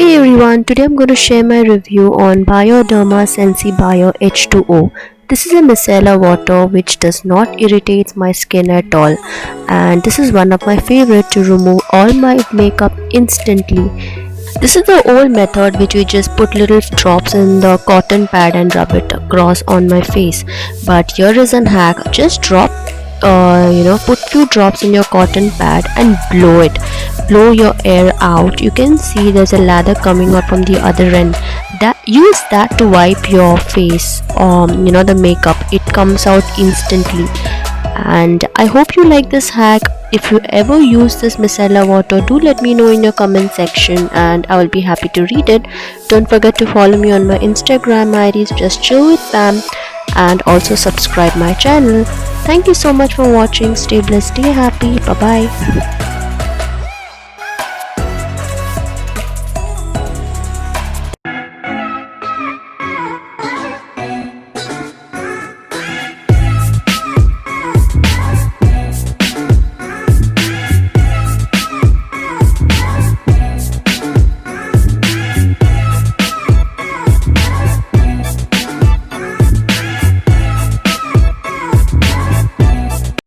Hey everyone, today I'm going to share my review on Bioderma Sensibio H2O. This is a micellar water which does not irritate my skin at all, and this is one of my favorite to remove all my makeup instantly. This is the old method which we just put little drops in the cotton pad and rub it across on my face. But here is an hack. Just put few drops in your cotton pad and blow your air out. You can see there's a lather coming out from the other end. Use that to wipe your face, the makeup. It comes out instantly. And I hope you like this hack. If you ever use this micellar water, do let me know in your comment section and I will be happy to read it. Don't forget to follow me on my Instagram IDs, just chill with Pam, and also subscribe my channel. Thank you so much for watching. Stay blessed, stay happy. Bye bye.